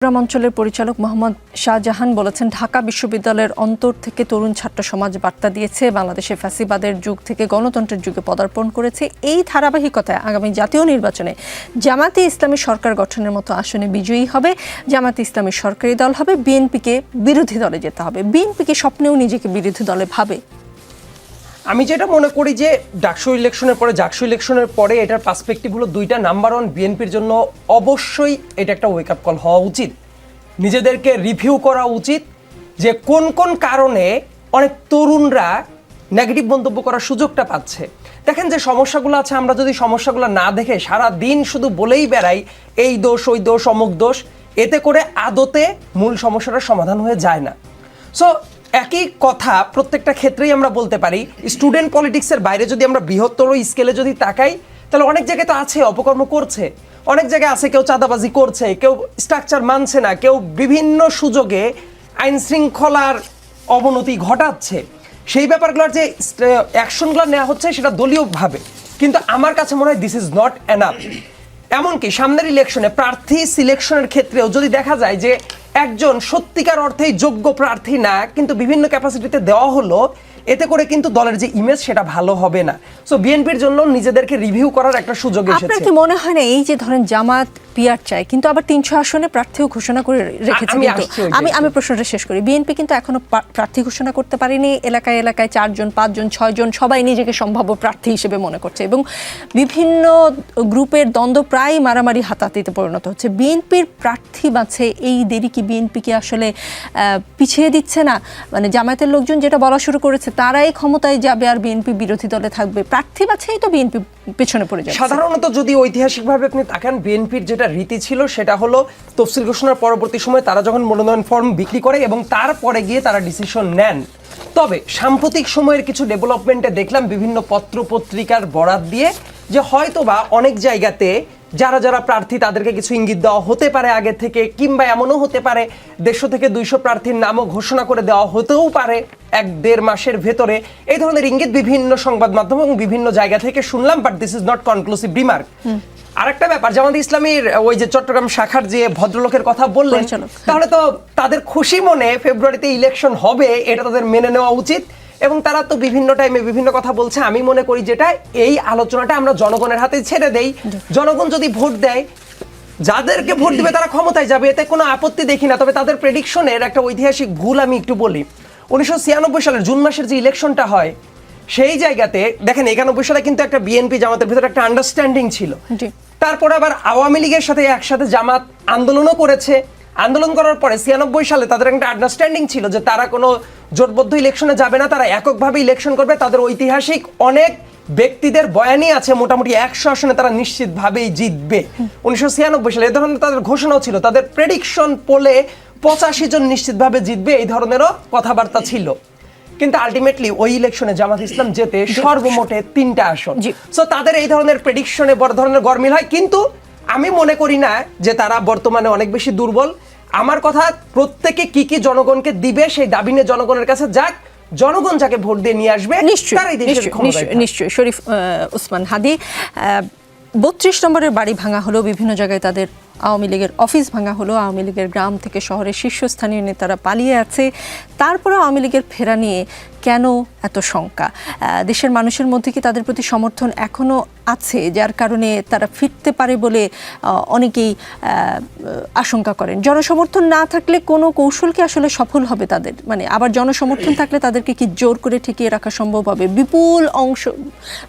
চট্টগ্রাম অঞ্চলের পরিচালক মোহাম্মদ শাহজাহান বলেছেন, ঢাকা বিশ্ববিদ্যালয়ের অন্তর থেকে তরুণ ছাত্র সমাজ বার্তা দিয়েছে, বাংলাদেশে ফ্যাসিবাদের যুগ থেকে গণতন্ত্রের যুগে পদার্পণ করেছে। এই ধারাবাহিকতায় আগামী জাতীয় নির্বাচনে জামায়াতে ইসলামী সরকার গঠনের মতো আসনে বিজয়ী হবে। জামায়াতে ইসলামী সরকারি দল হবে, বিএনপিকে বিরোধী দলে যেতে হবে। বিএনপিকে স্বপ্নেও নিজেকে বিরোধী দলে ভাবে। আমি যেটা মনে করি যে ডাকসু ইলেকশনের পরে এটার পার্সপেক্টিভ হলো দুইটা। নাম্বার ওয়ান, বিএনপির জন্য অবশ্যই এটা একটা ওয়েক আপ কল হওয়া উচিত, নিজেদেরকে রিভিউ করা উচিত যে কোন কোন কারণে অনেক তরুণরা নেগেটিভ মন্তব্য করার সুযোগটা পাচ্ছে। দেখেন যে সমস্যাগুলো আছে, আমরা যদি সমস্যাগুলো না দেখে সারা দিন শুধু বলেই বেড়াই এই দোষ ওই দোষ অমুক দোষ, এতে করে আদতে মূল সমস্যাটার সমাধান হয়ে যায় না। সো একই কথা প্রত্যেকটা ক্ষেত্রেই আমরা বলতে পারি। স্টুডেন্ট পলিটিক্সের বাইরে যদি আমরা বৃহত্তর স্কেলে যদি তাকাই, তাহলে অনেক জায়গায় তো আছে অপকর্ম করছে, অনেক জায়গায় আছে কেউ চাঁদাবাজি করছে, কেউ স্ট্রাকচার মানছে না, কেউ বিভিন্ন সুযোগে আইন শৃঙ্খলার অবনতি ঘটাচ্ছে। সেই ব্যাপারগুলোর যে অ্যাকশনগুলো নেওয়া হচ্ছে সেটা দলীয়ভাবে, কিন্তু আমার কাছে মনে হয় দিস ইজ নট এনাফ। এমনকি সামনের ইলেকশনে প্রার্থী সিলেকশনের ক্ষেত্রেও যদি দেখা যায় যে একজন সত্যিকার অর্থেই যোগ্য প্রার্থী না, কিন্তু বিভিন্ন ক্যাপাসিটিতে দেওয়া হলো, এতে করে কিন্তু দলের যে ইমেজ সেটা ভালো হবে না। সো বিএনপির জন্য নিজেদেরকে রিভিউ করার একটা সুযোগ এসেছে। আপনার কি মনে হয় না এই যে ধরেন জামাত পিআর চায়, কিন্তু আবার 300 আসনে প্রার্থীও ঘোষণা করে রেখেছে, কিন্তু আমি প্রশ্নটা শেষ করি। বিএনপি কিন্তু এখনো প্রার্থী ঘোষণা করতে পারেনি। এলাকায় এলাকায় 4 জন 5 জন 6 জন সবাই নিজেকে সম্ভাব্য প্রার্থী হিসেবে মনে করছে, এবং বিভিন্ন গ্রুপের দ্বন্দ্ব প্রায় মারামারি হাতাহাতিতে পরিণত হচ্ছে। বিএনপির প্রার্থী বাছে এই দেরি কি বিএনপিকে আসলে পিছিয়ে দিচ্ছে না? মানে জামায়াতের লোকজন যেটা বলা শুরু করেছে, তারাই ক্ষমতায় যাবে আর বিএনপি বিরোধী দলে থাকবে, প্রার্থী বাছেই তো বিএনপি পেছনে পড়ে যাচ্ছে। সাধারণত যদি ঐতিহাসিকভাবে আপনি তাকান, বিএনপির যেটা রীতি ছিল সেটা হলো তফসিল ঘোষণার পরবর্তী সময় তারা যখন মনোনয়ন ফর্ম বিক্রি করে এবং তারপরে গিয়ে তারা ডিসিশন নেন। তবে সাম্প্রতিক সময়ের কিছু ডেভেলপমেন্টে দেখলাম বিভিন্ন পত্র পত্রিকার বরাত দিয়ে যে হয়তোবা অনেক জায়গাতে যারা যারা প্রার্থী তাদেরকে কিছু ইঙ্গিত দেওয়া হতে পারে আগে থেকে, কিংবা এমনও হতে পারে 150 থেকে 200 প্রার্থীর নামও ঘোষণা করে দেওয়া হতেও পারে 1-1.5 মাসের ভেতরে। এই ধরনের ইঙ্গিত বিভিন্ন সংবাদ মাধ্যম এবং বিভিন্ন জায়গা থেকে শুনলাম, but this is not conclusive remark. আরেকটা ব্যাপার, জামাত ইসলামীর ওই যে চট্টগ্রাম শাখার যে ভদ্রলোকের কথা বললেন, তাহলে তো তাদের খুশি মনে ফেব্রুয়ারিতে ইলেকশন হবে, এটা তাদের মেনে নেওয়া উচিত। এবং তারা তো বিভিন্ন টাইমে বিভিন্ন কথা বলছে। আমি মনে করি যেটা এই আলোচনাটা আমরা জনগণের হাতে ছেড়ে দেই। জনগণ যদি ভোট দেয়, যাদেরকে ভোট দিবে তারা ক্ষমতায় যাবে, এতে কোনো আপত্তি দেখি না। তবে তাদের প্রেডিকশনের একটা ঐতিহাসিক ভুল আমি একটু বলি। 1996 সালের জুন মাসের যে ইলেকশনটা হয়, সেই জায়গাতে দেখেন 91 সালে কিন্তু একটা বিএনপি জামাতের ভিতরে একটা আন্ডারস্ট্যান্ডিং ছিল। তারপর আবার আওয়ামী লীগের সাথে একসাথে জামাত আন্দোলনও করেছে। আন্দোলন করার পরে 96 সালে তাদের একটা আন্ডারস্ট্যান্ডিং ছিল যে তারা কোনো জোটবদ্ধ ইলেকশনে যাবে না, তারা এককভাবে ইলেকশন করবে। তাদের ঐতিহাসিক অনেক ব্যক্তিদের বয়ানই আছে, মোটামুটি 100 আসনে তারা নিশ্চিতভাবেই জিতবে। 1996 সালে এ ধরনের তাদের ঘোষণাও ছিল, তাদের প্রেডিকশন পোলে 85 জন নিশ্চিতভাবে জিতবে, এই ধরনেরও কথাবার্তা ছিল। কিন্তু আলটিমেটলি ওই ইলেকশনে জামাত ইসলাম জেতে সর্বমোটে 3টা আসন। সো তাদের এই ধরনের প্রেডিকশনে বড় ধরনের গরমিল হয়, কিন্তু আমি মনে করি না যে তারা বর্তমানে অনেক বেশি দুর্বল। আমার কথা, প্রত্যেকে কি কি জনগণকে দিবে সেই দাবি নিয়ে জনগণের কাছে যাক, জনগণ যাকে ভোট দিয়ে নিয়ে আসবে তারাই দেশের ক্ষমতায় থাকবে। নিশ্চয়ই। শরীফ ওসমান হাদি, 32 নম্বরের বাড়ি ভাঙা হলো, বিভিন্ন জায়গায় তাদের আওয়ামী লীগের অফিস ভাঙা হলো, আওয়ামী লীগের গ্রাম থেকে শহরের শীর্ষস্থানীয় নেতারা পালিয়ে আছে, তারপরে আওয়ামী লীগের ফেরা নিয়ে কেন এত শঙ্কা? দেশের মানুষের মধ্যে কি তাদের প্রতি সমর্থন এখনো আছে, যার কারণে তারা ফিরতে পারে বলে অনেকেই আশঙ্কা করেন? জনসমর্থন না থাকলে কোনো কৌশল কি আসলে সফল হবে তাদের? মানে আবার জনসমর্থন থাকলে তাদেরকে কি জোর করে ঠেকিয়ে রাখা সম্ভব হবে? বিপুল অংশ,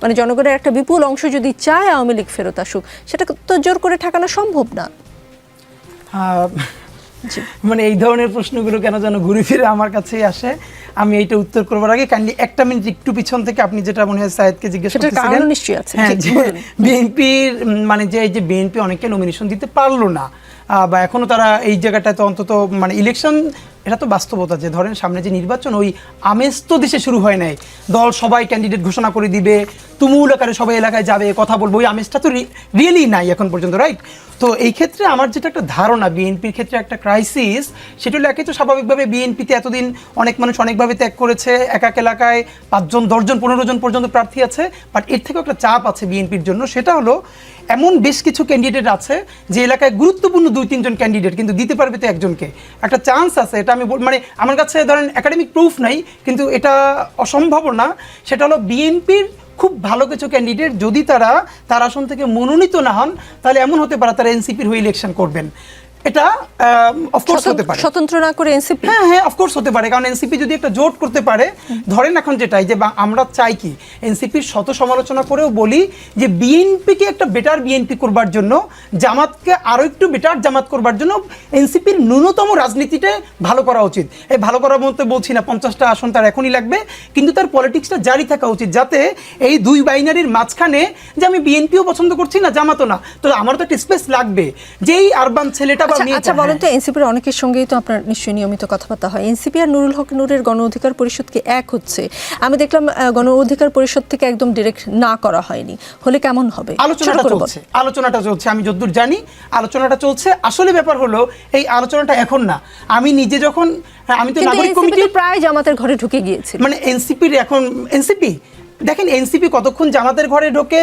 মানে জনগণের একটা বিপুল অংশ যদি চায় আওয়ামী লীগ ফেরত আসুক, সেটা তো জোর করে ঠেকানো সম্ভব না। মানে এই ধরনের প্রশ্নগুলো কেন যেন ঘুরে ফিরে আমার কাছেই আসে। আমি এইটা উত্তর করবার আগে কাইন্ডলি একটা মিনিট একটু পিছন থেকে আপনি যেটা মনে হয় সায়েদকে জিজ্ঞেস করতেছিলেন, হ্যাঁ, বিএনপির মানে যে এই যে বিএনপি অনেককে নমিনেশন দিতে পারলো না, বা এখনো তারা এই জায়গাটায় তো অন্তত মানে ইলেকশন, এটা তো বাস্তবতা যে ধরেন সামনে যে নির্বাচন, ওই আমেজ তো দেশে শুরু হয় নাই। দল সবাই ক্যান্ডিডেট ঘোষণা করে দিবে, তুমুল আকারে সবাই এলাকায় যাবে, কথা বলবো, ওই আমেজটা তো রিয়েলি নাই এখন পর্যন্ত, রাইট? তো এই ক্ষেত্রে আমার যেটা একটা ধারণা বিএনপির ক্ষেত্রে একটা ক্রাইসিস, সেটা হলো একে তো স্বাভাবিকভাবে বিএনপিতে এতদিন অনেক মানুষ অনেকভাবে ত্যাগ করেছে, এক এক এলাকায় 5 জন 10 জন 15 জন পর্যন্ত প্রার্থী আছে, বাট এর থেকেও একটা চাপ আছে বিএনপির জন্য। সেটা হলো এমন বেশ কিছু ক্যান্ডিডেট আছে যে এলাকায় গুরুত্বপূর্ণ 2-3 জন ক্যান্ডিডেট, কিন্তু দিতে পারবে তো একজনকে, একটা চান্স আছে। এটা আমি মানে আমার কাছে ধরেন একাডেমিক প্রুফ নাই, কিন্তু এটা অসম্ভব না। সেটা হলো বিএনপির খুব ভালো কিছু ক্যান্ডিডেট যদি তার আসন থেকে মনোনীত না হন, তাহলে এমন হতে পারে তারা এনসিপির হয়ে ইলেকশন করবেন। এটা অফকোর্স হতে পারে, স্বতন্ত্র না করে এনসিপি। হ্যাঁ অফকোর্স হতে পারে, কারণ এনসিপি যদি একটা জোট করতে পারে, ধরেন এখন যেটাই যে আমরা চাই কি এনসিপির শত সমালোচনা করেও বলি যে বিএনপিকে একটা বেটার বিএনপি করবার জন্য, জামাতকে আরো একটু বেটার জামাত করবার জন্য এনসিপির ন্যূনতম রাজনীতিটা ভালো করা উচিত। এই ভালো করার মধ্যে বলছি না 50টা আসন তার এখনই লাগবে, কিন্তু তার পলিটিক্সটা জারি থাকা উচিত, যাতে এই দুই বাইনারির মাঝখানে যে আমি বিএনপিও পছন্দ করছি না জামাতও না, তো আমার তো একটা স্পেস লাগবে। যেই আরবান ছেলেটা আচ্ছা বলুন তো, এনসিপির অনেকের সঙ্গেই তো আপনার নিশ্চয়ই নিয়মিত কথাবার্তা হয়, এনসিপি আর নুরুল হক নূরের গণ অধিকার পরিষদ কি এক হচ্ছে? আমি দেখলাম গণ অধিকার পরিষদ থেকে একদম ডিরেক্ট না করা হয়নি, হলে কেমন হবে? আলোচনাটা চলছে, আমি যতদূর জানি আলোচনাটা চলছে। আসলে ব্যাপার হলো এই আলোচনাটা এখন না, আমি নিজে যখন আমি তো নাগরিক কমিটি প্রায় জামাতের ঘরে ঢুকে গিয়েছি, মানে এনসিপির এখন এনসিপি দেখেন এনসিপি কতক্ষণ জামাতের ঘরে ঢোকে,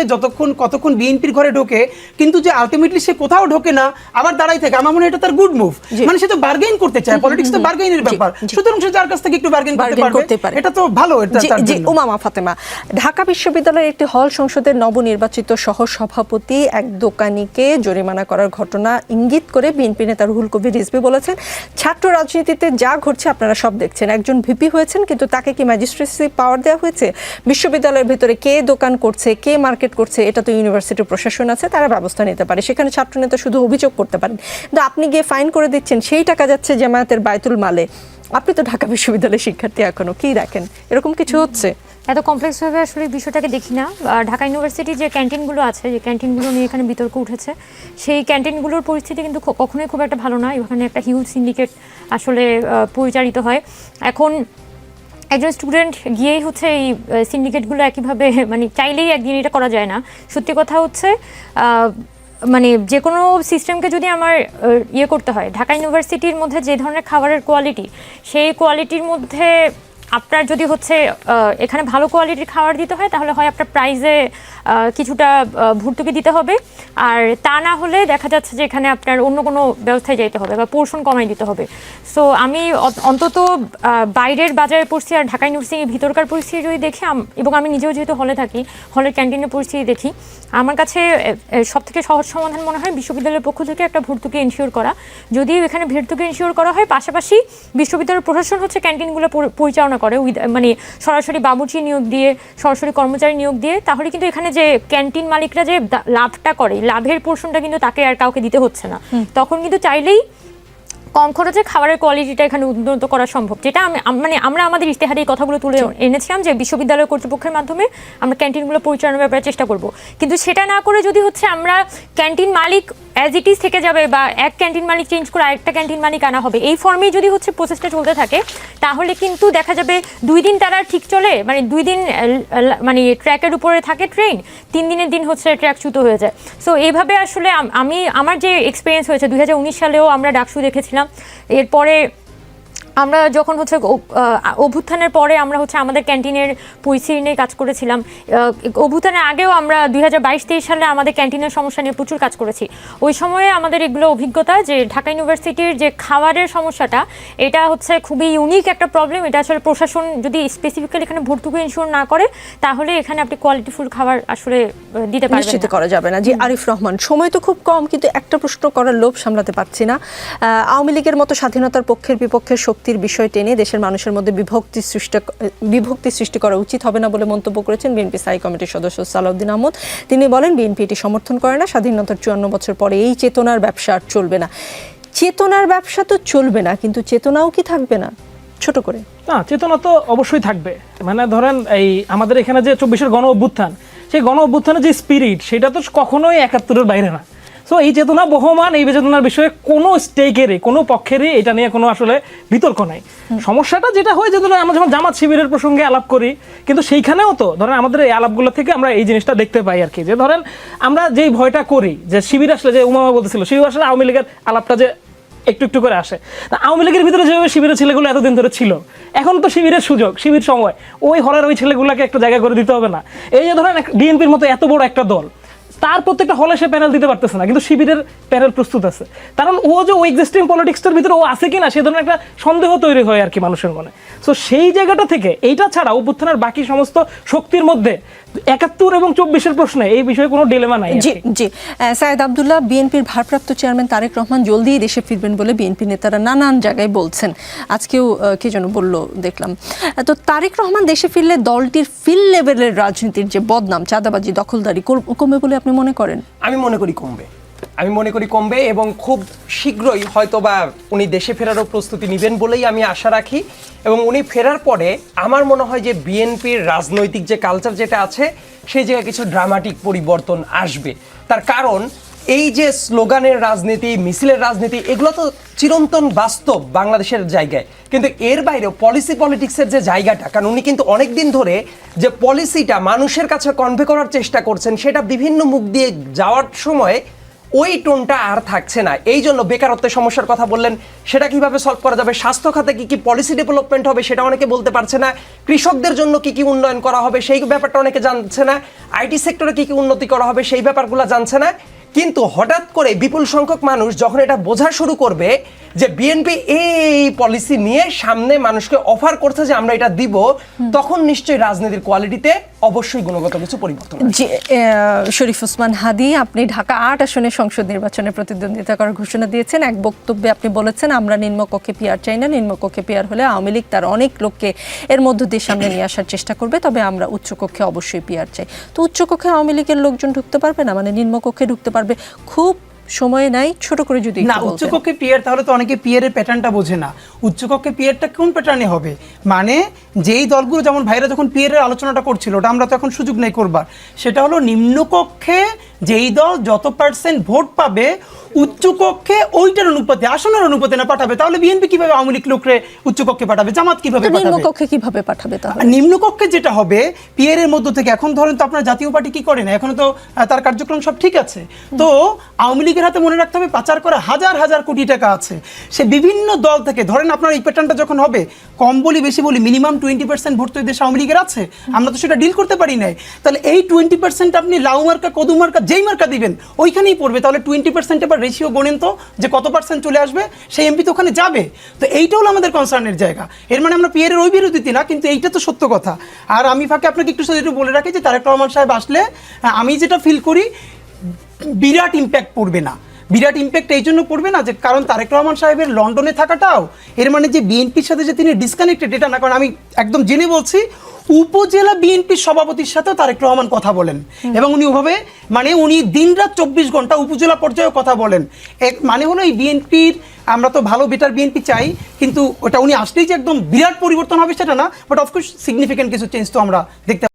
কতক্ষণ বিএনপির ঘরে ঢোকে, কিন্তু যে আলটিমেটলি সে কোথাও ঢোকে না, আবার দাঁড়াই থাকে, আমার মনে হয় এটা তার গুড মুভ। মানে সে তো বার্গেইন করতে চায়, পলিটিক্স তো বার্গেইনের ব্যাপার, সুতরাং সে যার কাছ থেকে একটু বার্গেইন করতে পারে, এটা তো ভালো। উমামা ফাতেমা, ঢাকা বিশ্ববিদ্যালয়ের একটি হল সংসদের নবনির্বাচিত সহসভাপতি এক দোকানীকে জরিমানা করার ঘটনা ইঙ্গিত করে বিএনপি নেতা রুহুল কবির রিজভী বলেছেন, ছাত্র রাজনীতিতে যা ঘটছে আপনারা সব দেখছেন, একজন ভিপি হয়েছেন কিন্তু তাকে কি ম্যাজিস্ট্রেসি পাওয়ার দেওয়া হয়েছে? বিশ্ববিদ্যালয়ের ভিতরে কে দোকান করছে, কে মার্কেট করছে, এটা তো ইউনিভার্সিটির প্রশাসন আছে, তারা ব্যবস্থা নিতে পারে, সেখানে ছাত্রনেতা শুধু অভিযোগ করতে পারেন, কিন্তু আপনি গিয়ে ফাইন করে দিচ্ছেন, সেই টাকা যাচ্ছে জামায়াতের বায়তুল মালে। আপনি তো ঢাকা বিশ্ববিদ্যালয়ের শিক্ষার্থী, এখনো কি দেখেন এরকম কিছু হচ্ছে? এত কমপ্লেক্স ভাবে আসলে বিষয়টাকে দেখি না। ঢাকা ইউনিভার্সিটির যে ক্যান্টিনগুলো আছে, যে ক্যান্টিনগুলো নিয়ে এখানে বিতর্ক উঠেছে, সেই ক্যান্টিনগুলোর পরিস্থিতি কিন্তু কখনোই খুব একটা ভালো না। এখানে একটা হিউজ সিন্ডিকেট আসলে পরিচালিত হয়। এখন একজন স্টুডেন্ট গিয়েই হচ্ছে এই সিন্ডিকেটগুলো একইভাবে মানে চাইলেই একদিন এটা করা যায় না। সত্যি কথা হচ্ছে মানে যে কোনো সিস্টেমকে যদি আমার করতে হয়, ঢাকা ইউনিভার্সিটির মধ্যে যে ধরনের খাবারের কোয়ালিটি, সেই কোয়ালিটির মধ্যে আপনার যদি হচ্ছে এখানে ভালো কোয়ালিটির খাবার দিতে হয়, তাহলে হয় আপনার প্রাইজে কিছুটা ভর্তুকি দিতে হবে, আর তা না হলে দেখা যাচ্ছে যে এখানে আপনার অন্য কোনো ব্যবস্থায় যেতে হবে বা পোর্শন কমাই দিতে হবে। সো আমি অন্তত বাইরের বাজারে পড়ছি আর ঢাকা ইউনিভার্সিটির ভিতরকার পরিস্থিতি যদি দেখি, এবং আমি নিজেও যেহেতু হলে থাকি, হলের ক্যান্টিনের পরিস্থিতি দেখি, আমার কাছে সবথেকে সহজ সমাধান মনে হয় বিশ্ববিদ্যালয়ের পক্ষ থেকে একটা ভর্তুকি এনশিওর করা। যদিও এখানে ভর্তুকি এনশিওর করা হয়, পাশাপাশি বিশ্ববিদ্যালয়ের প্রশাসন হচ্ছে ক্যান্টিনগুলো পরিচালনা করে, মানে সরাসরি বাবুর্চি নিয়োগ দিয়ে, সরাসরি কর্মচারী নিয়োগ দিয়ে, তাহলে কিন্তু এখানে যে ক্যান্টিন মালিকরা যে লাভটা করে, লাভের পোর্শনটা কিন্তু তাকে আর কাউকে দিতে হচ্ছে না। তখন কিন্তু চাইলেই কম খরচে খাবারের কোয়ালিটিটা এখানে উন্নত করা সম্ভব, যেটা মানে আমরা আমাদের ইশতেহারে এই কথাগুলো তুলে এনেছিলাম যে বিশ্ববিদ্যালয় কর্তৃপক্ষের মাধ্যমে আমরা ক্যান্টিনগুলো পরিচালনার ব্যাপারে চেষ্টা করব। কিন্তু সেটা না করে যদি হচ্ছে আমরা canteen Malik as it is থেকে যাবে, বা এক ক্যান্টিন মালিক চেঞ্জ করে আরেকটা ক্যান্টিন মালিক আনা হবে, এই ফর্মেই যদি হচ্ছে প্রসেসটা চলতে থাকে, তাহলে কিন্তু দেখা যাবে 2 দিন তারা ঠিক চলে, মানে 2 দিন মানে ট্র্যাকের উপরে থাকে ট্রেন, 3 দিনের দিন হচ্ছে ট্র্যাকচ্যুত হয়ে যায়। সো এইভাবে আসলে আমার যে এক্সপিরিয়েন্স হয়েছে 2019 সালেও আমরা ডাকসু দেখেছিলাম, এরপরে আমরা যখন হচ্ছে অভ্যুত্থানের পরে আমরা হচ্ছে আমাদের ক্যান্টিনের পরিস্থিতি নিয়ে কাজ করেছিলাম। অভ্যুত্থানের আগেও আমরা 2022-23 সালে আমাদের ক্যান্টিনের সমস্যা নিয়ে প্রচুর কাজ করেছি। ওই সময়ে আমাদের এগুলো অভিজ্ঞতা যে ঢাকা ইউনিভার্সিটির যে খাবারের সমস্যাটা, এটা হচ্ছে খুবই ইউনিক একটা প্রবলেম। এটা আসলে প্রশাসন যদি স্পেসিফিক্যালি এখানে ভর্তুকি ইনশিওর না করে, তাহলে এখানে আপনি কোয়ালিটিফুল খাবার আসলে দিতে পারবেন, নিশ্চিত করা যাবে না। জি আরিফ রহমান, সময় তো খুব কম, কিন্তু একটা প্রশ্ন করার লোভ সামলাতে পারছি না। আওয়ামী লীগের মতো স্বাধীনতার পক্ষের বিপক্ষের শক্তির বিষয় টেনে দেশের মানুষের মধ্যে বিভক্তি সৃষ্টি করা উচিত হবে না বলে মন্তব্য করেছেন বিএনপি স্থায়ী কমিটির সদস্য সালাউদ্দিন আহমদ। তিনি বলেন, বিএনপি এটি সমর্থন করে না, স্বাধীনতার 54 বছর পরে এই চেতনার ব্যবসা আর চলবে না। চেতনার ব্যবসা তো চলবে না, কিন্তু চেতনাও কি থাকবে না? ছোট করে না, চেতনা তো অবশ্যই থাকবে। মানে ধরেন এই আমাদের এখানে যে 24-এর গণ অভ্যুত্থান, সেই গণ অভ্যুত্থানের যে স্পিরিট, সেটা তো কখনোই 71-এর বাইরে না। সো এই চেতনা বহমান, এই চেতনার বিষয়ে কোনো স্টেকেরই, কোনো পক্ষেরই এটা নিয়ে কোনো আসলে বিতর্ক নাই। সমস্যাটা যেটা হয়, যে ধরেন আমরা যখন জামাত শিবিরের প্রসঙ্গে আলাপ করি, কিন্তু সেইখানেও তো ধরেন আমাদের এই আলাপগুলো থেকে আমরা এই জিনিসটা দেখতে পাই আর কি, যে ধরেন আমরা যেই ভয়টা করি যে শিবির আসলে, যে উমামা বলতেছিল, শিবির আসলে আওয়ামী লীগের আলাপটা যে একটু একটু করে আসে, আওয়ামী লীগের ভিতরে যেভাবে শিবিরের ছেলেগুলো এতদিন ধরে ছিল, এখন তো শিবিরের সুযোগ, শিবির সময়, ওই হলের ওই ছেলেগুলোকে একটা জায়গা করে দিতে হবে না? এই যে ধরেন বিএনপির মতো এত বড় একটা দল, তার প্রত্যেকটা হলে সে প্যানেল দিতে পারতেছে না, কিন্তু শিবিরের প্যানেল প্রস্তুত আছে। কারণ ও যে ওই এক্সিস্টিং পলিটিক্সটার ভিতরে ও আছে কিনা সে ধরনের একটা সন্দেহ তৈরি হয় আর কি মানুষের মনে। সো সেই জায়গাটা থেকে এইটা ছাড়া অভ্যুত্থানের বাকি সমস্ত শক্তির মধ্যে ৭১ এবং ২৪-এর প্রশ্নে এই বিষয়ে কোনো ডিলেমা নাই। জি জি, সায়েদ আব্দুল্লাহ, বিএনপির ভারপ্রাপ্ত চেয়ারম্যান তারেক রহমান জলদিই দেশে ফিরবেন বলে বিএনপি নেতারা নানান জায়গায় বলছেন। আজকেও কে যেন বললো দেখলাম। তো তারেক রহমান দেশে ফিরলে দলটির ফিল্ড লেভেলের রাজনীতির যে বদনাম, চাঁদাবাজি, দখলদারি কমবে বলে আপনি মনে করেন? আমি মনে করি কমবে এবং খুব শীঘ্রই হয়তোবা উনি দেশে ফেরারও প্রস্তুতি নেবেন বলেই আমি আশা রাখি। এবং উনি ফেরার পরে আমার মনে হয় যে বিএনপির রাজনৈতিক যে কালচার যেটা আছে সেই জায়গায় কিছু ড্রামাটিক পরিবর্তন আসবে। তার কারণ এই যে স্লোগানের রাজনীতি, মিছিলের রাজনীতি, এগুলো তো চিরন্তন বাস্তব বাংলাদেশের জায়গায়, কিন্তু এর বাইরেও পলিটিক্সের যে জায়গাটা, কারণ উনি কিন্তু অনেক দিন ধরে যে পলিসিটা মানুষের কাছে কনভে করার চেষ্টা করছেন সেটা বিভিন্ন মুখ দিয়ে যাওয়ার সময় ওই টোনটা আর থাকছে না। এই জন্য বেকারত্বের সমস্যার কথা বললেন, সেটা কিভাবে সলভ করা যাবে, স্বাস্থ্য খাতে কি কি পলিসি ডেভেলপমেন্ট হবে সেটা অনেকে বলতে পারছে না, কৃষকদের জন্য কি কি উন্নয়ন করা হবে সেই ব্যাপারটা অনেকে জানছে না, আইটি সেক্টরে কি কি উন্নতি করা হবে সেই ব্যাপারগুলো জানছে না। কিন্তু হঠাৎ করে বিপুল সংখ্যক মানুষ যখন এটা বোঝা শুরু করবে যে বিএনপি এই পলিসি নিয়ে সামনে মানুষকে অফার করছে যে আমরা এটা দিব, তখন নিশ্চয়ই রাজনীতির কোয়ালিটিতে অবশ্যই গুণগত কিছু পরিবর্তন আসবে। জি, শরীফ ওসমান হাদী, আপনি ঢাকা ৮ আসনে সংসদ নির্বাচনে প্রতিদ্বন্দ্বিতা করার ঘোষণা দিয়েছেন। এক বক্তব্যে আপনি বলেছেন, আমরা নিম্নকক্ষে পিআর চাই না, নিম্নকক্ষে পিআর হলে আওয়ামী লীগ তার অনেক লোককে এর মধ্য দিয়ে সামনে নিয়ে আসার চেষ্টা করবে, তবে আমরা উচ্চকক্ষে অবশ্যই পিআর চাই। তো উচ্চকক্ষে আওয়ামী লীগের লোকজন ঢুকতে পারবে না, মানে নিম্নকক্ষে ঢুকতে পারবে? খুব সময় নাই, ছোট করে যদি না, উচ্চকক্ষে পিয়ার, তাহলে তো অনেকে পিয়ারের প্যাটার্নটা বোঝে না। উচ্চকক্ষে পিয়ারটা কোন প্যাটার্নে হবে, মানে যেই দলগুলো, যেমন ভাইরা যখন পিয়ারের আলোচনাটা করছিল, ওটা আমরা তো এখন সুযোগ নেই করবার, সেটা হলো নিম্নকক্ষে যেই দল যত পার্সেন্ট ভোট পাবে উচ্চকক্ষে ওইটার অনুপাতে, আসনের অনুপাতে না পাঠাবে, তাহলে বিএনপি কিভাবে আওয়ামী লীগ লোকরে উচ্চকক্ষে পাঠাবে, জামাত কিভাবে পাঠাবে? নিম্নকক্ষে কিভাবে পাঠাবে? তাহলে নিম্নকক্ষে যেটা হবে পিয়ারের মধ্য থেকে, এখন ধরেন তো আপনার জাতীয় পার্টি কি করে না, এখনো তো তার কার্যক্রম সব ঠিক আছে, তো আওয়ামী লীগের হাতে মনে রাখতে হবে পাচার করা হাজার হাজার কোটি টাকা আছে, সে বিভিন্ন দল থেকে, ধরেন আপনার এই প্যাটার্নটা যখন হবে, কম বলি বেশি বলি মিনিমাম 20% ভোট তো দেশে আওয়ামী লীগের আছে, আমরা তো সেটা ডিল করতে পারি নাই, তাহলে এই 20% আপনি লাউ মার্কা, কদু মার্কা, যেই মার্কা দিবেন ওইখানেই পড়বে, তাহলে 20% এবার রেশিও গণেন তো যে কত পার্সেন্ট চলে আসবে, সেই এমপি তো ওখানে যাবে। তো এইটা হলো আমাদের কনসার্নের জায়গা। এর মানে আমরা পিয়ারের ওই বিরোধী না, কিন্তু এইটা তো সত্য কথা। আর আমি ফাঁকে আপনাকে একটু বলে রাখি যে তারেক রহমান সাহেব আসলে আমি যেটা ফিল করি বিরাট ইম্প্যাক্ট পড়বে না। বিরাট ইম্প্যাক্ট এই জন্য পড়বে না যে, কারণ তারেক রহমান সাহেবের লন্ডনে থাকাটাও এর মানে যে বিএনপির সাথে যে তিনি ডিসকানেক্টেড এটা না, কারণ আমি একদম জেনে বলছি উপজেলা বিএনপির সভাপতির সাথেও তারেক রহমান কথা বলেন, এবং উনি ওভাবে মানে উনি দিনরাত 24 ঘন্টা উপজেলা পর্যায়েও কথা বলেন। এক মানে হলো এই বিএনপির, আমরা তো ভালো বেটার বিএনপি চাই, কিন্তু ওটা উনি আসলেই যে একদম বিরাট পরিবর্তন হবে সেটা না, বাট অফকোর্স সিগনিফিকেন্ট কিছু চেঞ্জ তো আমরা দেখতে